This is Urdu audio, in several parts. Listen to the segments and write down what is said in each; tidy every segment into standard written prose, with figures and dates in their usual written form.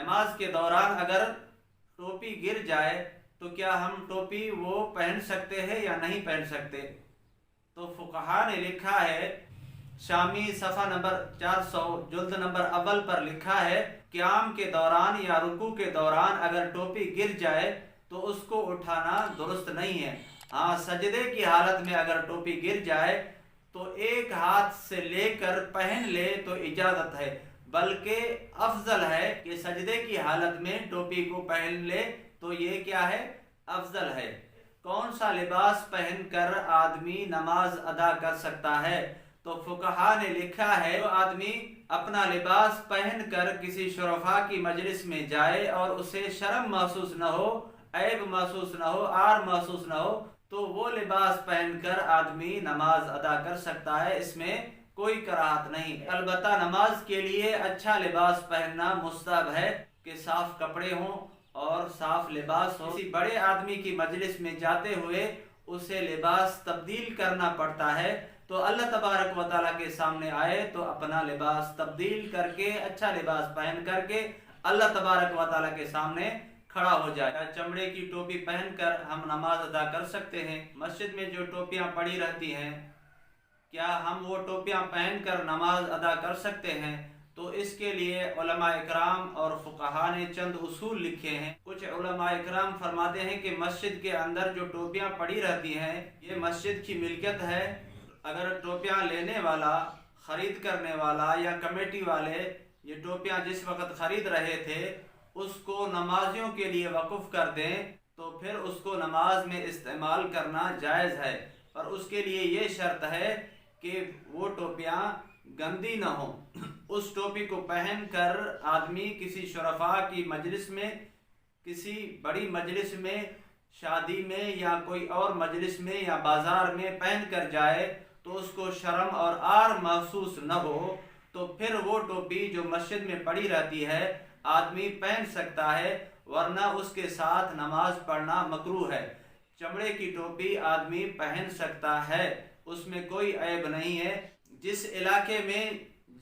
نماز کے دوران اگر ٹوپی گر جائے تو کیا ہم ٹوپی وہ پہن سکتے ہیں یا نہیں پہن سکتے؟ تو فقہا نے لکھا ہے، شامی صفحہ نمبر 400 جلد نمبر اول پر لکھا ہے، قیام کے دوران یا رکوع کے دوران اگر ٹوپی گر جائے تو اس کو اٹھانا درست نہیں ہے۔ ہاں، سجدے کی حالت میں اگر ٹوپی گر جائے تو ایک ہاتھ سے لے کر پہن لے تو اجازت ہے، بلکہ افضل ہے کہ سجدے کی حالت میں ٹوپی کو پہن لے، تو یہ کیا ہے؟ افضل ہے۔ کون سا لباس پہن کر آدمی نماز ادا کر سکتا ہے؟ تو فقہا نے لکھا ہے، جو آدمی اپنا لباس پہن کر کسی شرفاء کی مجلس میں جائے اور اسے شرم محسوس نہ ہو، عیب محسوس نہ ہو، عار محسوس نہ ہو، تو وہ لباس پہن کر آدمی نماز ادا کر سکتا ہے، اس میں کوئی کراہت نہیں۔ البتہ نماز کے لیے اچھا لباس پہننا مستحب ہے کہ صاف کپڑے ہوں اور صاف لباس ہو۔ کسی بڑے آدمی کی مجلس میں جاتے ہوئے اسے لباس تبدیل کرنا پڑتا ہے تو اللہ تبارک و تعالیٰ کے سامنے آئے تو اپنا لباس تبدیل کر کے اچھا لباس پہن کر کے اللہ تبارک و تعالیٰ کے سامنے کھڑا ہو جائے۔ چمڑے کی ٹوپی پہن کر ہم نماز ادا کر سکتے ہیں؟ مسجد میں جو ٹوپیاں پڑی رہتی ہیں، کیا ہم وہ ٹوپیاں پہن کر نماز ادا کر سکتے ہیں؟ تو اس کے لیے علماء اکرام اور فقہا نے چند اصول لکھے ہیں۔ کچھ علماء اکرام فرماتے ہیں کہ مسجد کے اندر جو ٹوپیاں پڑی رہتی ہیں یہ مسجد کی ملکیت ہے۔ اگر ٹوپیاں لینے والا، خرید کرنے والا یا کمیٹی والے یہ ٹوپیاں جس وقت خرید رہے تھے اس کو نمازیوں کے لیے وقف کر دیں تو پھر اس کو نماز میں استعمال کرنا جائز ہے، پر اس کے لیے یہ شرط ہے کہ وہ ٹوپیاں گندی نہ ہوں۔ اس ٹوپی کو پہن کر آدمی کسی شرفاء کی مجلس میں، کسی بڑی مجلس میں، شادی میں یا کوئی اور مجلس میں یا بازار میں پہن کر جائے تو اس کو شرم اور عار محسوس نہ ہو، تو پھر وہ ٹوپی جو مسجد میں پڑی رہتی ہے آدمی پہن سکتا ہے، ورنہ اس کے ساتھ نماز پڑھنا مکروہ ہے۔ چمڑے کی ٹوپی آدمی پہن سکتا ہے، اس میں کوئی عیب نہیں ہے۔ جس علاقے میں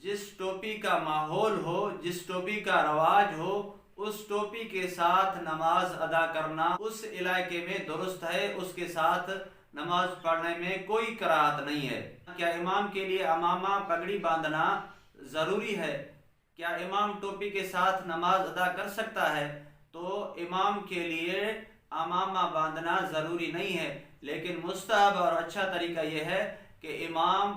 جس ٹوپی کا ماحول ہو، جس ٹوپی کا رواج ہو، اس ٹوپی کے ساتھ نماز ادا کرنا اس علاقے میں درست ہے، اس کے ساتھ نماز پڑھنے میں کوئی کراہت نہیں ہے۔ کیا امام کے لیے عمامہ پگڑی باندھنا ضروری ہے؟ کیا امام ٹوپی کے ساتھ نماز ادا کر سکتا ہے؟ تو امام کے لیے عمامہ باندھنا ضروری نہیں ہے، لیکن مستحب اور اچھا طریقہ یہ ہے کہ امام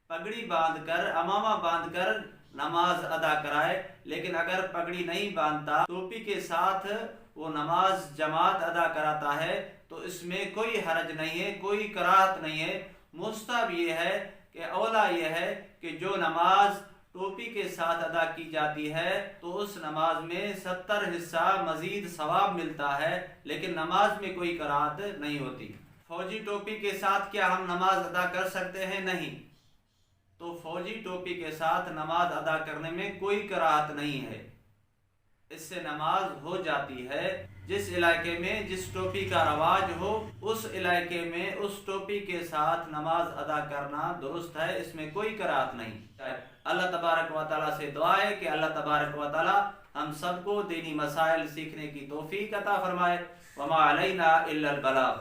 پگڑی باندھ کر، عمامہ باندھ کر نماز ادا کرائے۔ لیکن اگر پگڑی نہیں باندھتا، ٹوپی کے ساتھ وہ نماز جماعت ادا کراتا ہے تو اس میں کوئی حرج نہیں ہے، کوئی کراہت نہیں ہے۔ مستحب یہ ہے کہ اولا یہ ہے کہ جو نماز ٹوپی کے ساتھ ادا کی جاتی ہے تو اس نماز میں 70 حصہ مزید ثواب ملتا ہے، لیکن نماز میں کوئی کراہت نہیں ہوتی۔ فوجی ٹوپی کے ساتھ کیا ہم نماز ادا کر سکتے ہیں؟ نہیں۔ تو فوجی ٹوپی کے ساتھ نماز ادا کرنے میں کوئی کراہت نہیں ہے، اس سے نماز ہو جاتی ہے۔ جس علاقے میں جس ٹوپی کا رواج ہو اس علاقے میں اس ٹوپی کے ساتھ نماز ادا کرنا درست ہے، اس میں کوئی کراہت نہیں۔ اللہ تبارک و تعالیٰ سے دعا ہے کہ اللہ تبارک و تعالیٰ ہم سب کو دینی مسائل سیکھنے کی توفیق عطا فرمائے۔ وما علینا الا البلاغ۔